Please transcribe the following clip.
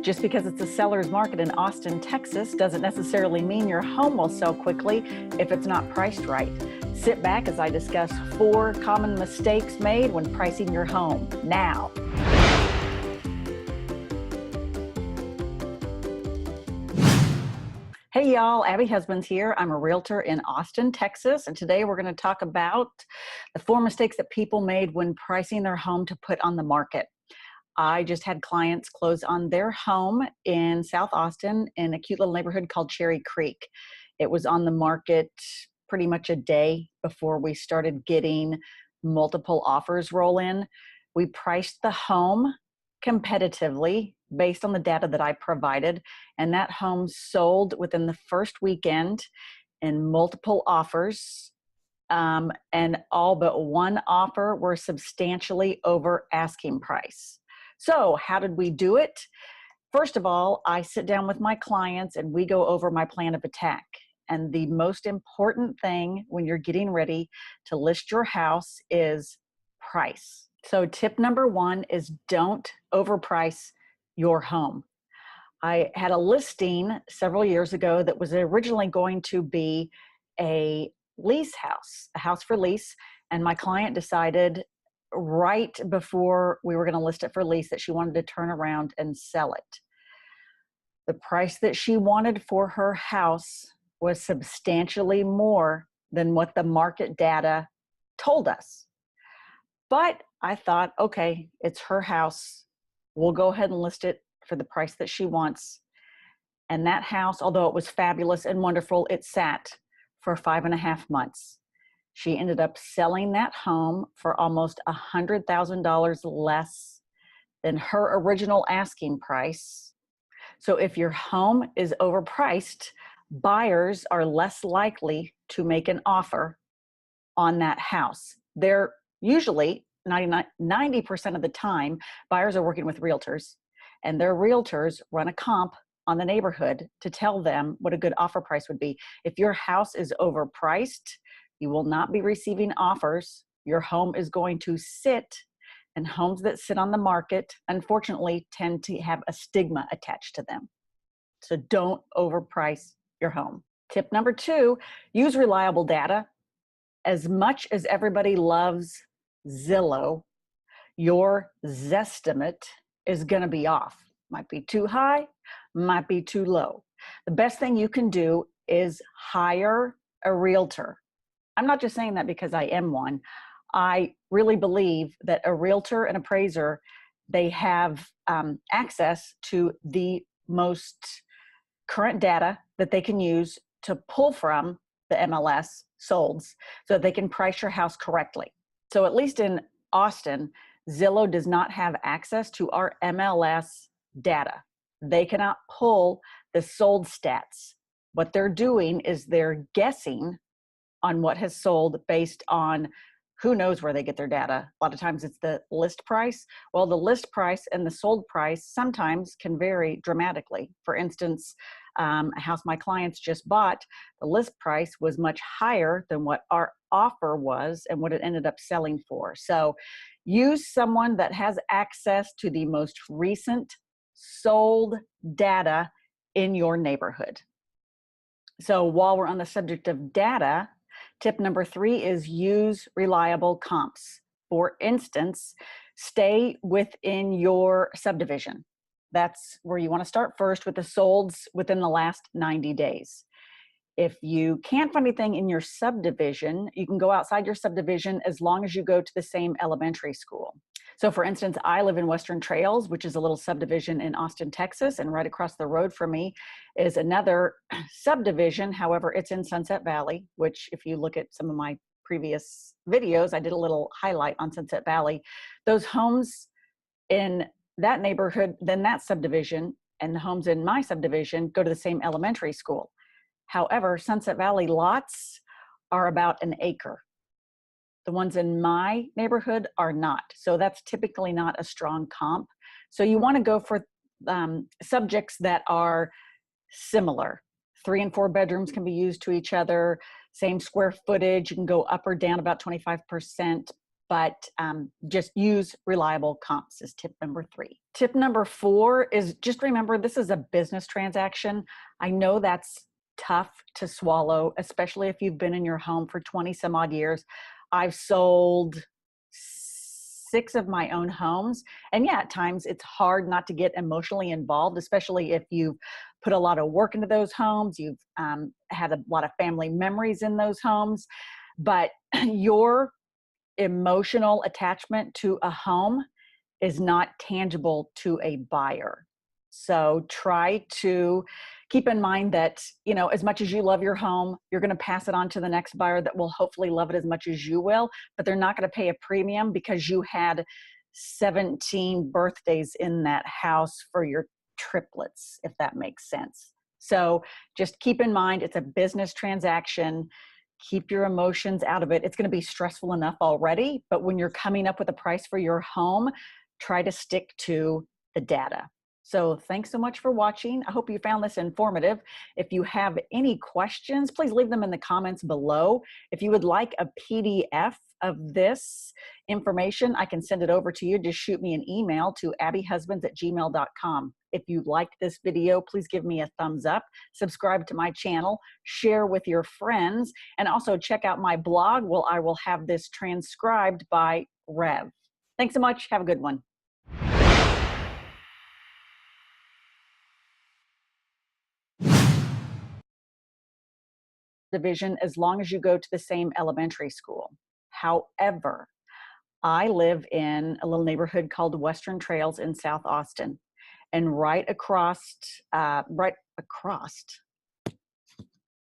Just because it's a seller's market in Austin, Texas, doesn't necessarily mean your home will sell quickly if it's not priced right. Sit back as I discuss 4 common mistakes made when pricing your home now. Hey y'all, Abby Husbands here. I'm a realtor in Austin, Texas, and today we're going to talk about the 4 mistakes that people made when pricing their home to put on the market. I just had clients close on their home in South Austin in a cute little neighborhood called Cherry Creek. It was on the market pretty much a day before we started getting multiple offers roll in. We priced the home competitively based on the data that I provided, and that home sold within the first weekend in multiple offers. And all but one offer were substantially over asking price. So how did we do it? First of all, I sit down with my clients and we go over my plan of attack. And the most important thing when you're getting ready to list your house is price. So tip number 1 is don't overprice your home. I had a listing several years ago that was originally going to be a lease house, a house for lease. And my client decided right before we were going to list it for lease that she wanted to turn around and sell it. The price that she wanted for her house was substantially more than what the market data told us. But I thought, okay, it's her house. We'll go ahead and list it for the price that she wants. And that house, although it was fabulous and wonderful, it sat for 5.5 months. She ended up selling that home for almost $100,000 less than her original asking price. So if your home is overpriced, buyers are less likely to make an offer on that house. They're usually 90% of the time, buyers are working with realtors, and their realtors run a comp on the neighborhood to tell them what a good offer price would be. If your house is overpriced, you will not be receiving offers. Your home is going to sit, and homes that sit on the market, unfortunately, tend to have a stigma attached to them. So don't overprice your home. Tip number 2, use reliable data. As much as everybody loves Zillow, your Zestimate is going to be off. Might be too high, might be too low. The best thing you can do is hire a realtor. I'm not just saying that because I am one. I really believe that a realtor and appraiser, they have access to the most current data that they can use to pull from the MLS solds so that they can price your house correctly. So at least in Austin, Zillow does not have access to our MLS data. They cannot pull the sold stats. What they're doing is they're guessing on what has sold based on who knows where they get their data. A lot of times it's the list price. Well, the list price and the sold price sometimes can vary dramatically. For instance, a house my clients just bought, the list price was much higher than what our offer was and what it ended up selling for. So use someone that has access to the most recent sold data in your neighborhood. So while we're on the subject of data, tip number 3 is use reliable comps. For instance, stay within your subdivision. That's where you want to start first with the solds within the last 90 days. If you can't find anything in your subdivision, you can go outside your subdivision as long as you go to the same elementary school. So for instance, I live in Western Trails, which is a little subdivision in Austin, Texas, and right across the road from me is another subdivision. However, it's in Sunset Valley, which if you look at some of my previous videos, I did a little highlight on Sunset Valley. Those homes in that neighborhood, then that subdivision, and the homes in my subdivision go to the same elementary school. However, Sunset Valley lots are about an acre. The ones in my neighborhood are not. So that's typically not a strong comp. So you want to go for subjects that are similar. 3 and 4 bedrooms can be used to each other, same square footage. You can go up or down about 25%, but just use reliable comps is tip number 3. Tip number 4 is just remember this is a business transaction. I know that's tough to swallow, especially if you've been in your home for 20 some odd years. I've sold 6 of my own homes. And yeah, at times it's hard not to get emotionally involved, especially if you've put a lot of work into those homes, you've had a lot of family memories in those homes. But your emotional attachment to a home is not tangible to a buyer. So try to keep in mind that, as much as you love your home, you're going to pass it on to the next buyer that will hopefully love it as much as you will, but they're not going to pay a premium because you had 17 birthdays in that house for your triplets, if that makes sense. So just keep in mind, it's a business transaction. Keep your emotions out of it. It's going to be stressful enough already, but when you're coming up with a price for your home, try to stick to the data. So thanks so much for watching. I hope you found this informative. If you have any questions, please leave them in the comments below. If you would like a PDF of this information, I can send it over to you. Just shoot me an email to abbyhusbands@gmail.com. If you liked this video, please give me a thumbs up, subscribe to my channel, share with your friends, and also check out my blog where I will have this transcribed by Rev. Thanks so much. Have a good one. Division as long as you go to the same elementary school. However, I live in a little neighborhood called Western Trails in South Austin, and right across